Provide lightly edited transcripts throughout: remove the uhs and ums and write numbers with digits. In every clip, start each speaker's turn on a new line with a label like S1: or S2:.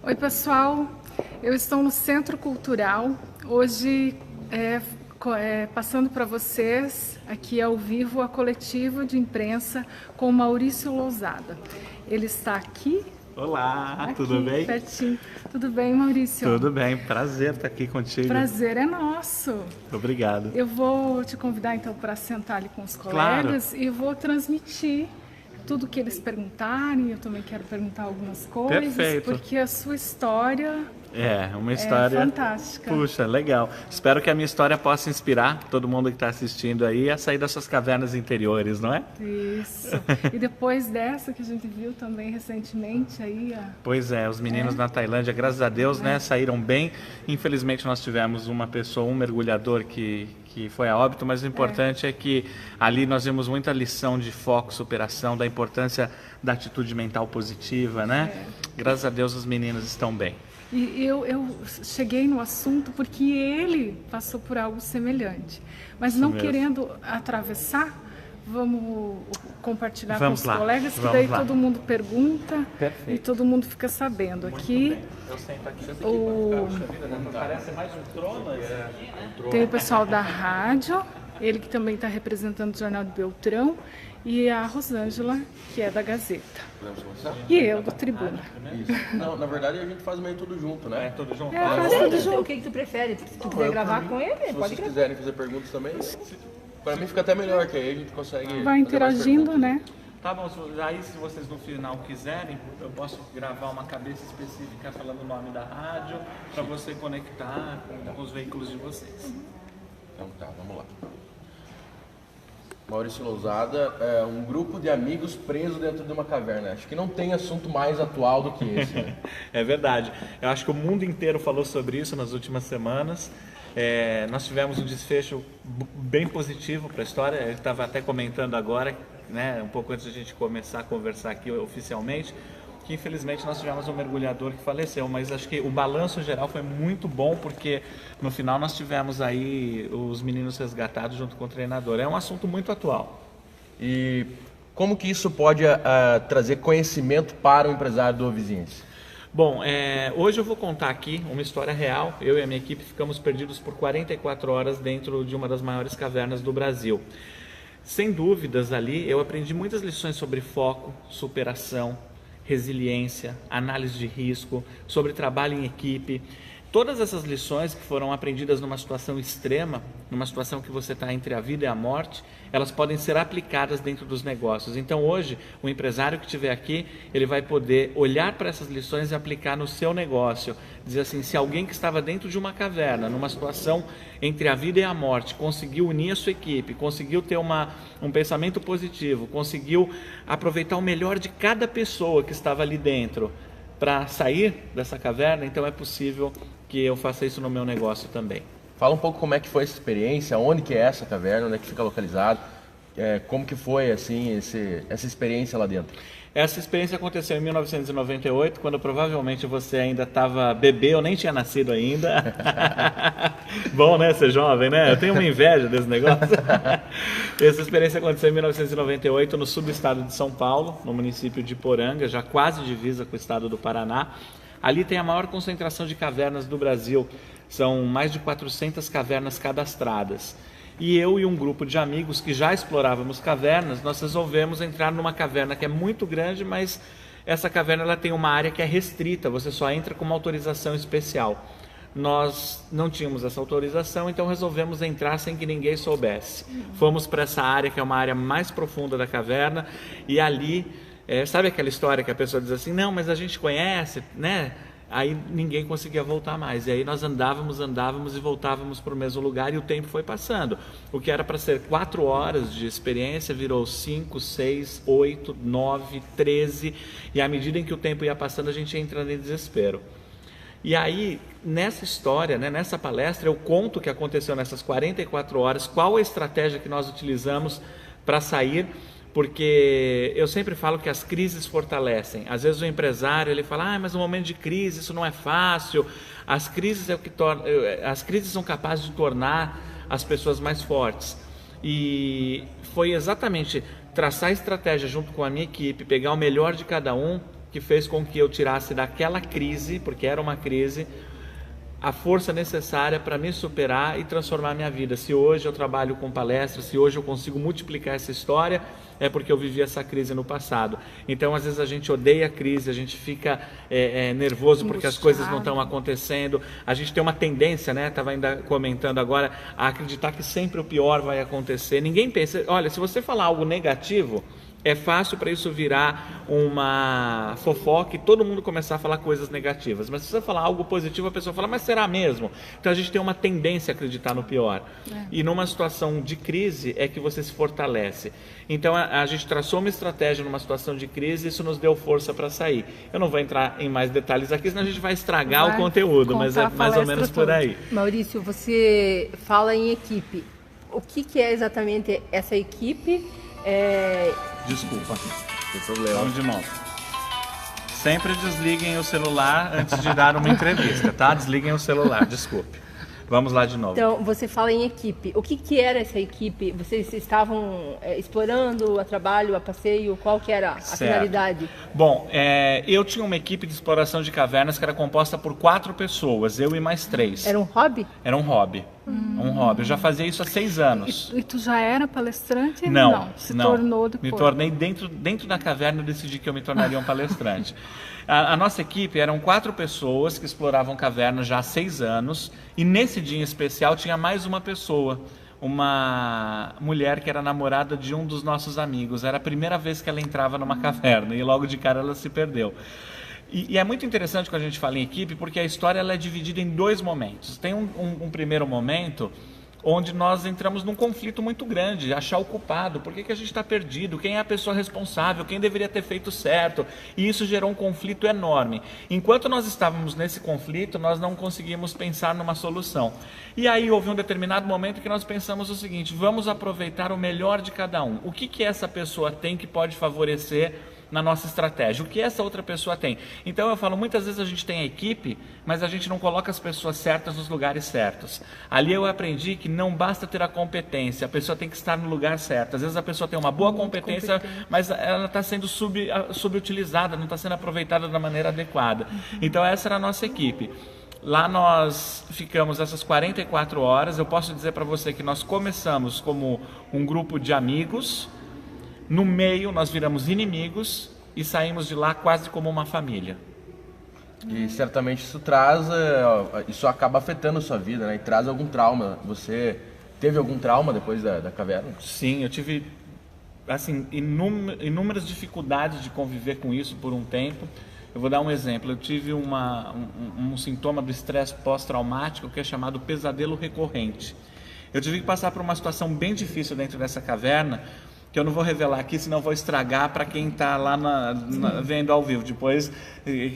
S1: Oi, pessoal. Eu estou no Centro Cultural, hoje passando para vocês, aqui ao vivo, a coletiva de imprensa com o Maurício Lousada. Ele está aqui.
S2: Olá, tudo bem?
S1: Pertinho. Tudo bem, Maurício?
S2: Tudo bem, prazer estar aqui contigo.
S1: Prazer é nosso.
S2: Obrigado.
S1: Eu vou te convidar então para sentar ali com os colegas, claro, e vou transmitir tudo que eles perguntarem. Eu também quero perguntar algumas coisas.
S2: Perfeito.
S1: Porque a sua história
S2: uma história
S1: fantástica.
S2: Puxa, legal. Espero que a minha história possa inspirar todo mundo que está assistindo aí a sair das suas cavernas interiores, não é?
S1: Isso. E depois dessa que a gente viu também recentemente aí...
S2: Pois é, os meninos na Tailândia, graças a Deus, né, saíram bem. Infelizmente nós tivemos uma pessoa, um mergulhador que foi a óbito, mas o importante é que ali nós vimos muita lição de foco, superação, da importância da atitude mental positiva, né? Graças a Deus os meninos estão bem.
S1: E eu cheguei no assunto porque ele passou por algo semelhante. Mas não querendo atravessar, vamos compartilhar com os colegas, que daí todo mundo pergunta. Perfeito. E todo mundo fica sabendo. Aqui,
S2: eu sento aqui.
S1: Parece mais um trono, tem o pessoal da rádio, ele que também está representando o Jornal de Beltrão, e a Rosângela, que é da Gazeta.
S3: Podemos começar?
S1: E eu, do Tribuna.
S3: Isso. Não, na verdade a gente faz meio tudo junto, né?
S2: Tudo junto.
S1: Faz tudo junto.
S4: O que tu prefere? Se tu quiser gravar com ele,
S3: Se
S4: pode
S3: vocês
S4: gravar.
S3: quiserem fazer perguntas também, para mim fica até melhor, que aí a gente consegue...
S1: Vai interagindo, né?
S2: Tá bom, aí se vocês no final quiserem, eu posso gravar uma cabeça específica falando o nome da rádio, para você conectar com os veículos de vocês.
S3: Então tá, vamos lá. Maurício Lousada é um grupo de amigos preso dentro de uma caverna. Acho que não tem assunto mais atual do que esse. Né?
S2: É verdade. Eu acho que o mundo inteiro falou sobre isso nas últimas semanas. Nós tivemos um desfecho bem positivo para a história. Ele estava até comentando agora, né, um pouco antes de a gente começar a conversar aqui oficialmente, que infelizmente nós tivemos um mergulhador que faleceu, mas acho que o balanço geral foi muito bom, porque no final nós tivemos aí os meninos resgatados junto com o treinador. É um assunto muito atual.
S3: E como que isso pode trazer conhecimento para o empresário do Oviziense?
S2: Bom, hoje eu vou contar aqui uma história real. Eu e a minha equipe ficamos perdidos por 44 horas dentro de uma das maiores cavernas do Brasil. Sem dúvidas, ali eu aprendi muitas lições sobre foco, superação, resiliência, análise de risco, sobre trabalho em equipe. Todas essas lições que foram aprendidas numa situação extrema, numa situação que você está entre a vida e a morte, elas podem ser aplicadas dentro dos negócios. Então hoje, o empresário que estiver aqui, ele vai poder olhar para essas lições e aplicar no seu negócio. Dizer assim, se alguém que estava dentro de uma caverna, numa situação entre a vida e a morte, conseguiu unir a sua equipe, conseguiu ter um pensamento positivo, conseguiu aproveitar o melhor de cada pessoa que estava ali dentro para sair dessa caverna, então é possível que eu faça isso no meu negócio também.
S3: Fala um pouco como é que foi essa experiência, onde que é essa caverna, onde é que fica localizado, como que foi assim, essa experiência lá dentro?
S2: Essa experiência aconteceu em 1998, quando provavelmente você ainda estava bebê, eu nem tinha nascido ainda. Bom, né, ser jovem, né? Eu tenho uma inveja desse negócio. Essa experiência aconteceu em 1998 no subestado de São Paulo, no município de Poranga, já quase divisa com o estado do Paraná. Ali tem a maior concentração de cavernas do Brasil, são mais de 400 cavernas cadastradas. E eu e um grupo de amigos que já explorávamos cavernas, nós resolvemos entrar numa caverna que é muito grande, mas essa caverna ela tem uma área que é restrita, você só entra com uma autorização especial. Nós não tínhamos essa autorização, então resolvemos entrar sem que ninguém soubesse. Fomos para essa área que é uma área mais profunda da caverna, e ali, sabe aquela história que a pessoa diz assim, não, mas a gente conhece, né? Aí ninguém conseguia voltar mais, e aí nós andávamos e voltávamos para o mesmo lugar, e o tempo foi passando. O que era para ser 4 horas de experiência virou 5, 6, 8, 9, 13, e à medida em que o tempo ia passando a gente ia entrando em desespero. E aí, nessa história, né, nessa palestra, eu conto o que aconteceu nessas 44 horas, qual a estratégia que nós utilizamos para sair, porque eu sempre falo que as crises fortalecem. Às vezes o empresário ele fala, mas no momento de crise isso não é fácil. As crises as crises são capazes de tornar as pessoas mais fortes. E foi exatamente traçar a estratégia junto com a minha equipe, pegar o melhor de cada um, que fez com que eu tirasse daquela crise, porque era uma crise, a força necessária para me superar e transformar minha vida. Se hoje eu trabalho com palestras, se hoje eu consigo multiplicar essa história, é porque eu vivi essa crise no passado. Então, às vezes a gente odeia a crise, a gente fica nervoso porque as coisas não estão acontecendo. A gente tem uma tendência, né? Estava ainda comentando agora, a acreditar que sempre o pior vai acontecer. Ninguém pensa, olha, se você falar algo negativo, é fácil para isso virar uma fofoca e todo mundo começar a falar coisas negativas. Mas se você falar algo positivo, a pessoa fala, mas será mesmo? Então a gente tem uma tendência a acreditar no pior. E numa situação de crise é que você se fortalece. Então a gente traçou uma estratégia numa situação de crise e isso nos deu força para sair. Eu não vou entrar em mais detalhes aqui, senão a gente vai estragar o conteúdo, mas é mais ou menos por aí.
S4: Maurício, você fala em equipe. O que é exatamente essa equipe?
S2: Desculpa.
S3: Sem problema.
S2: Vamos de novo. Sempre desliguem o celular antes de dar uma entrevista, tá? Desliguem o celular, desculpe. Vamos lá de novo.
S4: Então, você fala em equipe. O que era essa equipe? Vocês estavam explorando a trabalho, a passeio? Qual que era a finalidade?
S2: Bom, eu tinha uma equipe de exploração de cavernas que era composta por 4 pessoas, eu e mais 3.
S4: Era um hobby?
S2: Era um hobby. Um hobby. Eu já fazia isso há 6 anos.
S1: E tu já era palestrante?
S2: Não.
S1: Se tornou depois?
S2: Me tornei dentro da caverna, eu decidi que eu me tornaria um palestrante. A nossa equipe eram 4 pessoas que exploravam cavernas já há 6 anos e nesse dia em especial tinha mais uma pessoa, uma mulher que era namorada de um dos nossos amigos. Era a primeira vez que ela entrava numa caverna e logo de cara ela se perdeu. E é muito interessante quando a gente fala em equipe porque a história ela é dividida em 2 momentos. Tem um primeiro momento onde nós entramos num conflito muito grande, achar o culpado, por que a gente está perdido, quem é a pessoa responsável, quem deveria ter feito certo, e isso gerou um conflito enorme. Enquanto nós estávamos nesse conflito, nós não conseguimos pensar numa solução. E aí houve um determinado momento que nós pensamos o seguinte, vamos aproveitar o melhor de cada um. O que essa pessoa tem que pode favorecer na nossa estratégia, o que essa outra pessoa tem. Então eu falo, muitas vezes a gente tem a equipe, mas a gente não coloca as pessoas certas nos lugares certos. Ali eu aprendi que não basta ter a competência, a pessoa tem que estar no lugar certo. Às vezes a pessoa tem uma boa competência, mas ela está sendo subutilizada, não está sendo aproveitada da maneira adequada. Então essa era a nossa equipe. Lá nós ficamos essas 44 horas, eu posso dizer para você que nós começamos como um grupo de amigos, no meio nós viramos inimigos e saímos de lá quase como uma família.
S3: E certamente isso acaba afetando a sua vida, né? E traz algum trauma. Você teve algum trauma depois da caverna?
S2: Sim, eu tive assim, inúmeras dificuldades de conviver com isso por um tempo. Eu vou dar um exemplo, eu tive um sintoma do estresse pós-traumático que é chamado pesadelo recorrente. Eu tive que passar por uma situação bem difícil dentro dessa caverna, que eu não vou revelar aqui, senão vou estragar para quem está lá vendo ao vivo. Depois,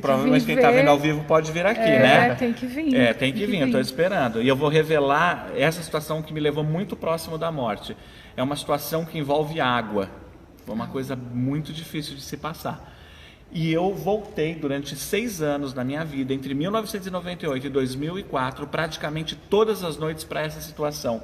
S2: provavelmente quem está vendo ao vivo pode vir aqui, né?
S1: Tem que vir.
S2: Tem que vir, eu estou esperando. E eu vou revelar essa situação que me levou muito próximo da morte. É uma situação que envolve água. Foi uma coisa muito difícil de se passar. E eu voltei durante 6 anos na minha vida, entre 1998 e 2004, praticamente todas as noites para essa situação.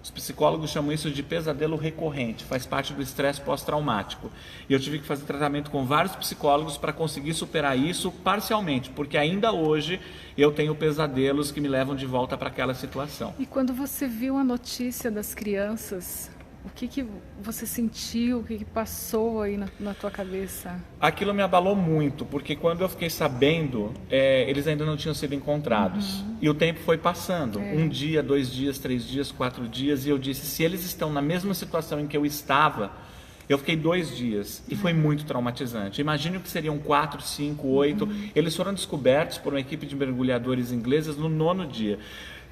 S2: Os psicólogos chamam isso de pesadelo recorrente, faz parte do estresse pós-traumático. E eu tive que fazer tratamento com vários psicólogos para conseguir superar isso parcialmente, porque ainda hoje eu tenho pesadelos que me levam de volta para aquela situação.
S1: E quando você viu a notícia das crianças, o que você sentiu, o que passou aí na tua cabeça?
S2: Aquilo me abalou muito, porque quando eu fiquei sabendo, eles ainda não tinham sido encontrados. E o tempo foi passando. 1 dia, 2 dias, 3 dias, 4 dias. E eu disse, se eles estão na mesma situação em que eu estava, eu fiquei 2 dias. E foi muito traumatizante. Imagine o que seriam 4, 5, 8. Eles foram descobertos por uma equipe de mergulhadores ingleses no 9º dia.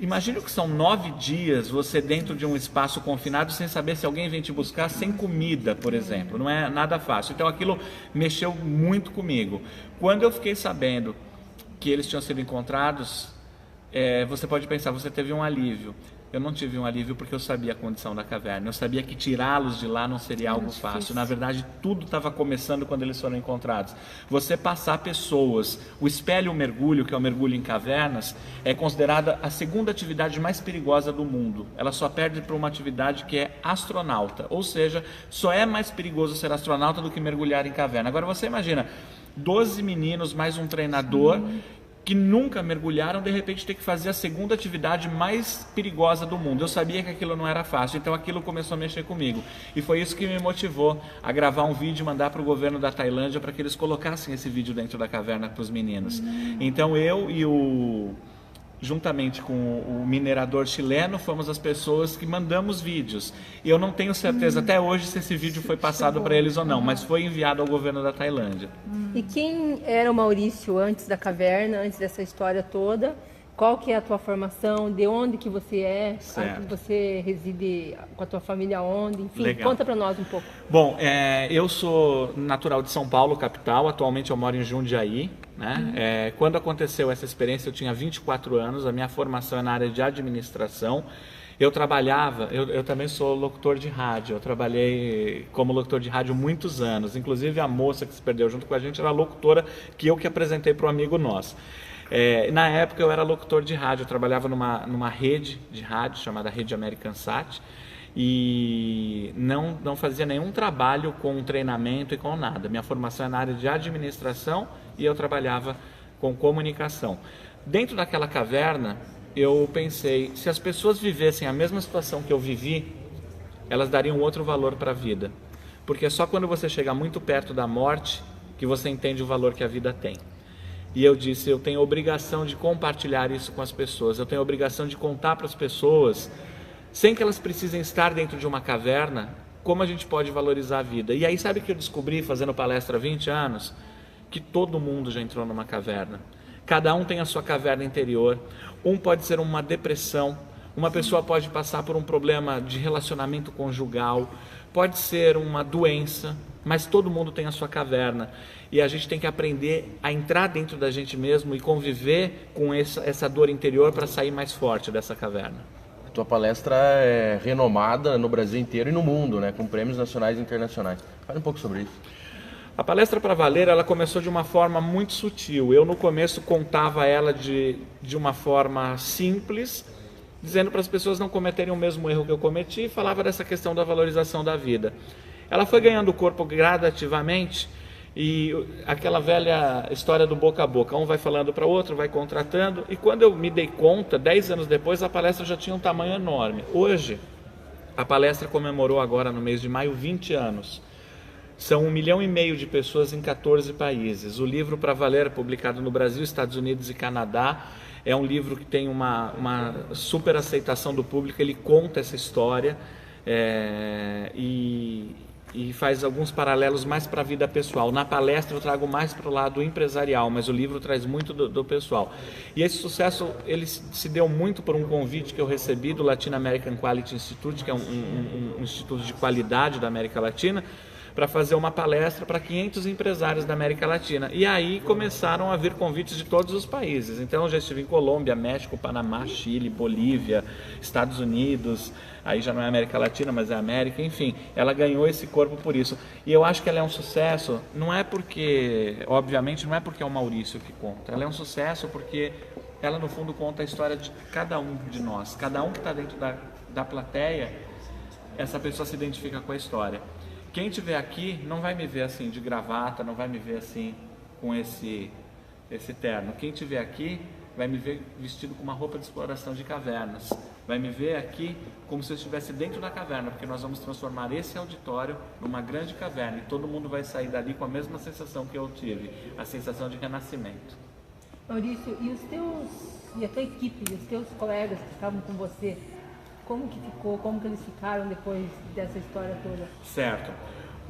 S2: Imagina que são 9 dias você dentro de um espaço confinado sem saber se alguém vem te buscar, sem comida, por exemplo. Não é nada fácil. Então aquilo mexeu muito comigo. Quando eu fiquei sabendo que eles tinham sido encontrados, você pode pensar, você teve um alívio. Eu não tive um alívio porque eu sabia a condição da caverna. Eu sabia que tirá-los de lá não seria algo fácil. Na verdade, tudo estava começando quando eles foram encontrados. Você passar pessoas... O espelho mergulho, que é o mergulho em cavernas, é considerada a 2ª atividade mais perigosa do mundo. Ela só perde para uma atividade que é astronauta. Ou seja, só é mais perigoso ser astronauta do que mergulhar em caverna. Agora você imagina... 12 meninos mais um treinador que nunca mergulharam, de repente ter que fazer a segunda atividade mais perigosa do mundo. Eu sabia que aquilo não era fácil, então aquilo começou a mexer comigo. E foi isso que me motivou a gravar um vídeo e mandar para o governo da Tailândia para que eles colocassem esse vídeo dentro da caverna para os meninos. Então eu e juntamente com o minerador chileno, fomos as pessoas que mandamos vídeos. E eu não tenho certeza até hoje se esse vídeo foi passado para eles ou não, mas foi enviado ao governo da Tailândia.
S4: E quem era o Maurício antes da caverna, antes dessa história toda? Qual que é a tua formação? De onde que você é?
S2: Certo.
S4: Você reside com a tua família onde? Enfim,
S2: Legal.
S4: Conta para nós um pouco.
S2: Bom, eu sou natural de São Paulo, capital. Atualmente eu moro em Jundiaí. Né? Quando aconteceu essa experiência, eu tinha 24 anos. A minha formação é na área de administração. Eu trabalhava, eu também sou locutor de rádio. Eu trabalhei como locutor de rádio muitos anos. Inclusive a moça que se perdeu junto com a gente era a locutora que apresentei para um amigo nosso. Na época eu era locutor de rádio, eu trabalhava numa rede de rádio chamada Rede American Sat e não fazia nenhum trabalho com treinamento e com nada. Minha formação é na área de administração e eu trabalhava com comunicação. Dentro daquela caverna eu pensei, se as pessoas vivessem a mesma situação que eu vivi, elas dariam outro valor para a vida. Porque é só quando você chega muito perto da morte que você entende o valor que a vida tem. E eu disse, eu tenho a obrigação de compartilhar isso com as pessoas, eu tenho a obrigação de contar para as pessoas, sem que elas precisem estar dentro de uma caverna, como a gente pode valorizar a vida. E aí sabe o que eu descobri fazendo palestra há 20 anos? Que todo mundo já entrou numa caverna. Cada um tem a sua caverna interior. Um pode ser uma depressão, uma pessoa pode passar por um problema de relacionamento conjugal, pode ser uma doença, mas todo mundo tem a sua caverna. E a gente tem que aprender a entrar dentro da gente mesmo e conviver com essa dor interior para sair mais forte dessa caverna.
S3: A tua palestra é renomada no Brasil inteiro e no mundo, né, com prêmios nacionais e internacionais. Fale um pouco sobre isso.
S2: A palestra para valer, ela começou de uma forma muito sutil. Eu no começo contava ela de uma forma simples, dizendo para as pessoas não cometerem o mesmo erro que eu cometi, e falava dessa questão da valorização da vida. Ela foi ganhando corpo gradativamente e aquela velha história do boca a boca, um vai falando para o outro, vai contratando, e quando eu me dei conta, 10 anos depois, a palestra já tinha um tamanho enorme. Hoje, a palestra comemorou agora no mês de maio 20 anos. São 1,5 milhão de pessoas em 14 países. O livro Para Valer, publicado no Brasil, Estados Unidos e Canadá, é um livro que tem uma super aceitação do público. Ele conta essa história e faz alguns paralelos mais para a vida pessoal. Na palestra eu trago mais para o lado empresarial, mas o livro traz muito do pessoal. E esse sucesso ele se deu muito por um convite que eu recebi do Latin American Quality Institute, que é um instituto de qualidade da América Latina, para fazer uma palestra para 500 empresários da América Latina. E aí começaram a vir convites de todos os países. Então eu já estive em Colômbia, México, Panamá, Chile, Bolívia, Estados Unidos, aí já não é América Latina, mas é América, enfim. Ela ganhou esse corpo por isso. E eu acho que ela é um sucesso, não é porque, obviamente, não é porque é o Maurício que conta. Ela é um sucesso porque ela, no fundo, conta a história de cada um de nós. Cada um que está dentro da plateia, essa pessoa se identifica com a história. Quem estiver aqui não vai me ver assim de gravata, não vai me ver assim com esse terno. Quem estiver aqui vai me ver vestido com uma roupa de exploração de cavernas. Vai me ver aqui como se eu estivesse dentro da caverna, porque nós vamos transformar esse auditório numa grande caverna e todo mundo vai sair dali com a mesma sensação que eu tive, a sensação de renascimento.
S4: Maurício, e a tua equipe, os teus colegas que estavam com você, como que ficou, como que eles ficaram depois dessa história toda?
S2: Certo.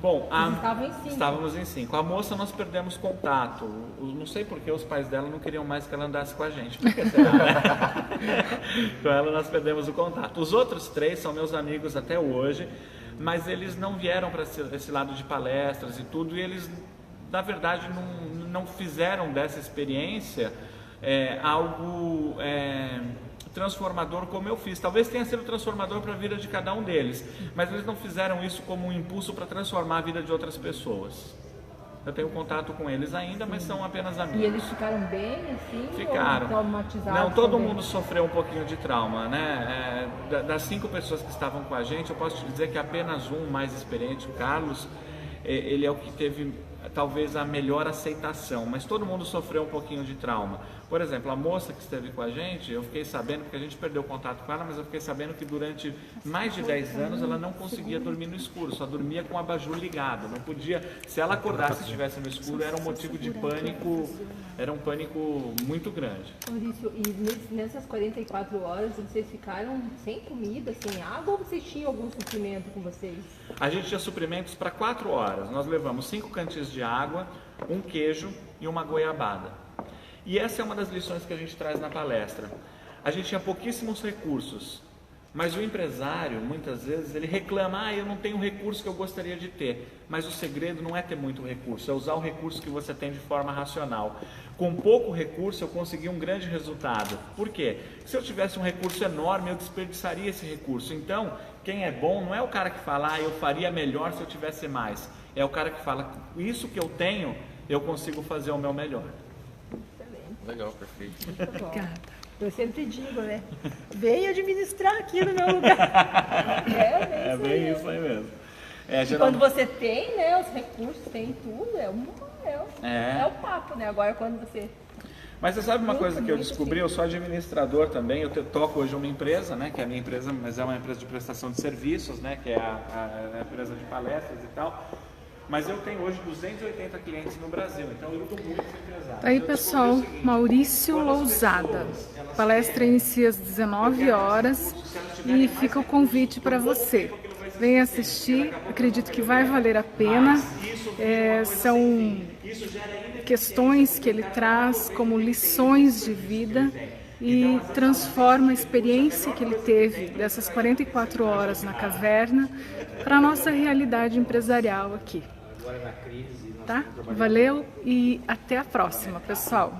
S2: Bom,
S4: estavam em 5.
S2: Estávamos em 5. A moça nós perdemos contato. Não sei porque os pais dela não queriam mais que ela andasse com a gente. Por que será, né? Com ela nós perdemos o contato. Os outros 3 são meus amigos até hoje, mas eles não vieram para esse lado de palestras e tudo, e eles, na verdade, não fizeram dessa experiência algo transformador como eu fiz. Talvez tenha sido transformador para a vida de cada um deles, mas eles não fizeram isso como um impulso para transformar a vida de outras pessoas. Eu tenho contato com eles ainda, mas são apenas amigos.
S4: E eles ficaram bem, assim?
S2: Ficaram.
S4: Ou traumatizados?
S2: Não, todo
S4: também?
S2: mundo sofreu um pouquinho de trauma, né? Das 5 pessoas que estavam com a gente, eu posso te dizer que apenas um mais experiente, o Carlos, ele é o que teve talvez a melhor aceitação, mas todo mundo sofreu um pouquinho de trauma. Por exemplo, a moça que esteve com a gente, eu fiquei sabendo, porque a gente perdeu contato com ela, mas eu fiquei sabendo que durante mais de 10 anos ela não conseguia dormir no escuro, só dormia com o abajur ligado, não podia, se ela acordasse e estivesse no escuro, era um motivo de pânico, era um pânico muito grande.
S4: Maurício, e nessas 44 horas vocês ficaram sem comida, sem água, ou vocês tinham algum suprimento com vocês?
S2: A gente tinha suprimentos para 4 horas, nós levamos 5 cantis de água, um queijo e uma goiabada. E essa é uma das lições que a gente traz na palestra. A gente tinha pouquíssimos recursos, mas o empresário, muitas vezes, ele reclama, eu não tenho o recurso que eu gostaria de ter. Mas o segredo não é ter muito recurso, é usar o recurso que você tem de forma racional. Com pouco recurso eu consegui um grande resultado. Por quê? Se eu tivesse um recurso enorme, eu desperdiçaria esse recurso. Então, quem é bom não é o cara que fala, eu faria melhor se eu tivesse mais. É o cara que fala, isso que eu tenho, eu consigo fazer o meu melhor.
S3: Legal, perfeito.
S4: Obrigada. Eu sempre digo, né? Venha administrar aqui no meu lugar.
S2: É bem isso aí mesmo.
S4: Quando você tem, né, os recursos, tem tudo, é o papo, né? Agora quando você...
S2: Mas você sabe uma coisa que eu descobri? Eu sou administrador também, eu toco hoje uma empresa, né, que é a minha empresa, mas é uma empresa de prestação de serviços, né, que é a empresa de palestras e tal. Mas eu tenho hoje 280 clientes no Brasil, então eu lido muito com empresários.
S1: Tá aí, pessoal, Maurício Lousada. A palestra inicia às 19 horas e fica o convite para você. Venha assistir, acredito que vai valer a pena. São questões que ele traz como lições de vida e transforma a experiência que ele teve dessas 44 horas na caverna para a nossa realidade empresarial aqui. Tá? Valeu e até a próxima, pessoal!